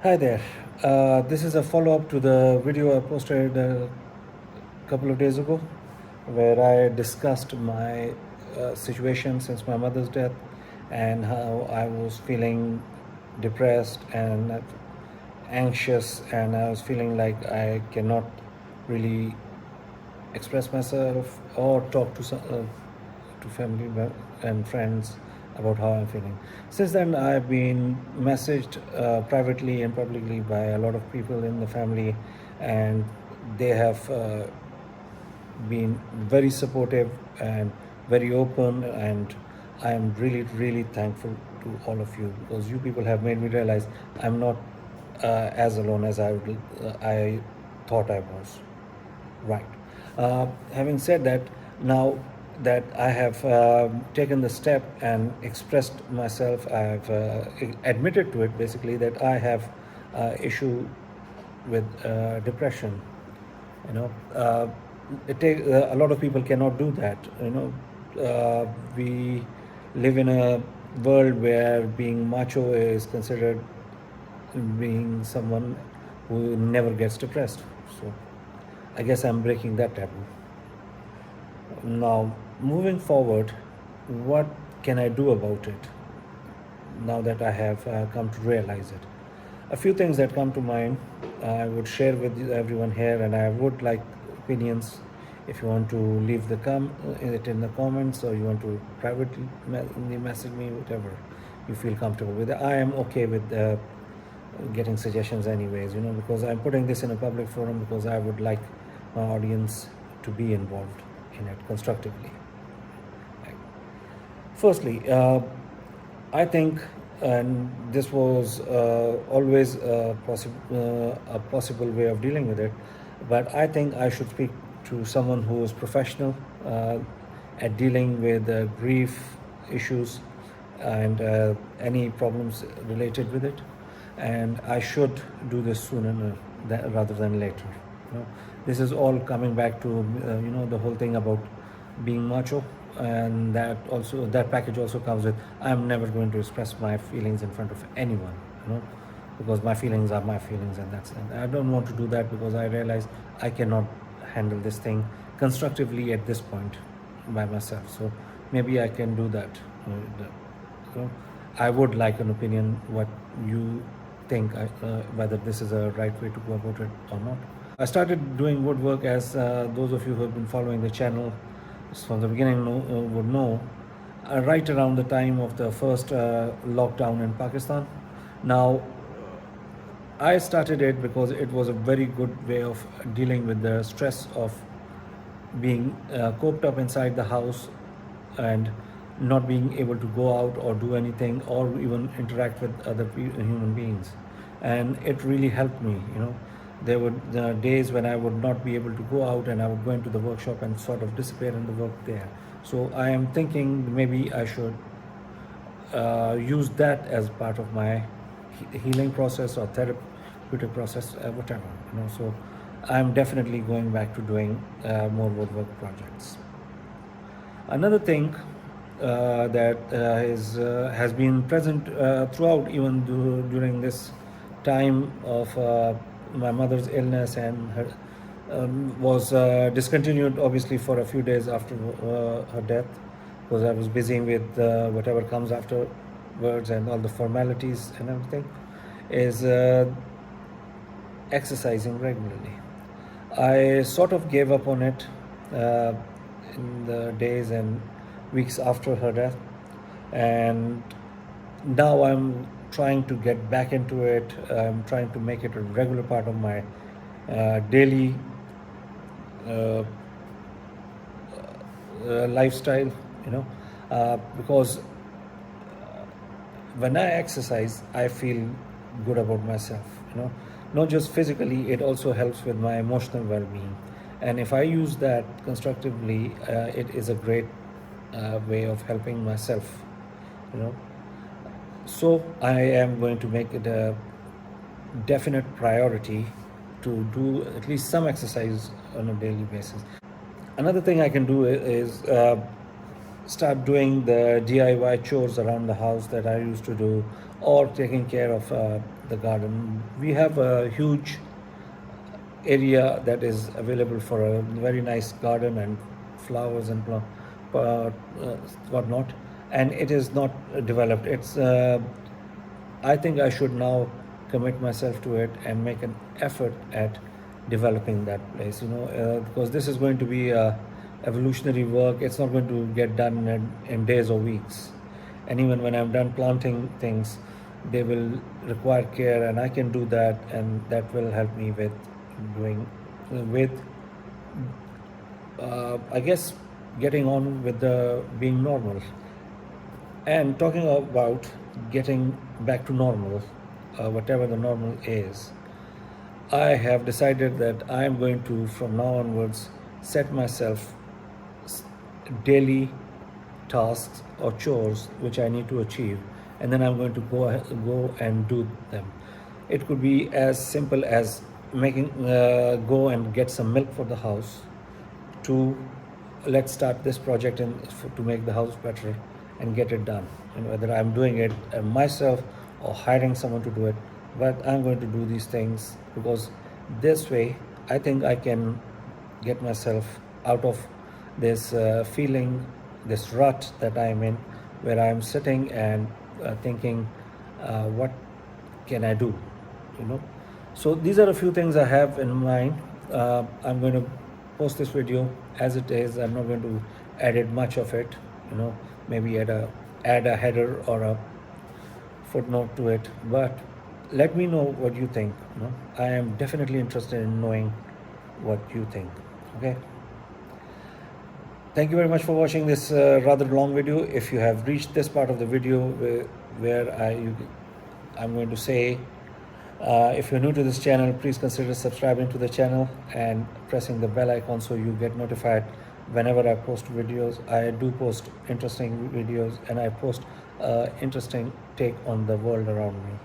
Hi there. This is a follow-up to the video I posted a couple of days ago where I discussed my situation since my mother's death and how I was feeling depressed and anxious, and I was feeling like I cannot really express myself or talk to family and friends about how I'm feeling. Since then, I've been messaged privately and publicly by a lot of people in the family, and they have been very supportive and very open, and I am really, really thankful to all of you because you people have made me realize I'm not as alone as I thought I was. Right. Having said that, now that I have taken the step and expressed myself, I have admitted to it basically that I have issue with depression. You know, a lot of people cannot do that. We live in a world where being macho is considered being someone who never gets depressed. So I guess I'm breaking that taboo. Now, moving forward, what can I do about it now that I have come to realize it? A few things that come to mind I would share with everyone here, and I would like opinions. If you want to leave it in the comments, or you want to privately message me, whatever you feel comfortable with. I am okay with getting suggestions anyways, because I'm putting this in a public forum because I would like my audience to be involved in it constructively. Right. Firstly, I think, and this was always a possible way of dealing with it, but I think I should speak to someone who is professional at dealing with grief issues and any problems related with it, and I should do this sooner rather than later. This is all coming back to the whole thing about being macho, and that package also comes with I'm never going to express my feelings in front of anyone, because my feelings are my feelings, and that's it. I don't want to do that because I realize I cannot handle this thing constructively at this point by myself. So maybe I can do that. I would like an opinion what you think, whether this is a right way to go about it or not. I started doing woodwork, as those of you who have been following the channel from the beginning would know, right around the time of the first lockdown in Pakistan. Now, I started it because it was a very good way of dealing with the stress of being coped up inside the house and not being able to go out or do anything or even interact with other human beings. And it really helped me. There were days when I would not be able to go out, and I would go into the workshop and sort of disappear in the work there. So I am thinking maybe I should use that as part of my healing process or therapeutic process, whatever. So I'm definitely going back to doing more woodwork projects. Another thing that has been present throughout, even during this time of my mother's illness, and her was discontinued obviously for a few days after her death, because I was busy with whatever comes afterwards and all the formalities and everything, is exercising regularly. I sort of gave up on it in the days and weeks after her death, and now I'm trying to get back into it. I'm trying to make it a regular part of my daily lifestyle, because when I exercise, I feel good about myself, not just physically, it also helps with my emotional well-being. And if I use that constructively, it is a great way of helping myself, So I am going to make it a definite priority to do at least some exercise on a daily basis. Another thing I can do is start doing the DIY chores around the house that I used to do, or taking care of the garden. We have a huge area that is available for a very nice garden and flowers and uh, whatnot, and it is not developed. I think I should now commit myself to it and make an effort at developing that place, because this is going to be evolutionary work. It's not going to get done in days or weeks. And even when I'm done planting things, they will require care, and I can do that, and that will help me with doing, with, I guess, getting on with the being normal. And talking about getting back to normal, whatever the normal is, I have decided that I am going to, from now onwards, set myself daily tasks or chores which I need to achieve, and then I'm going to go and do them. It could be as simple as making go and get some milk for the house, to let's start this project to make the house better and get it done. And whether I'm doing it myself or hiring someone to do it, but I'm going to do these things, because this way I think I can get myself out of this feeling, this rut that I'm in, where I'm sitting and thinking, what can I do? You know. So these are a few things I have in mind. I'm going to post this video as it is. I'm not going to edit much of it. Maybe add a header or a footnote to it. But let me know what you think. I am definitely interested in knowing what you think. Okay. Thank you very much for watching this rather long video. If you have reached this part of the video where I'm going to say, if you're new to this channel, please consider subscribing to the channel and pressing the bell icon so you get notified whenever I post videos. I do post interesting videos, and I post interesting take on the world around me.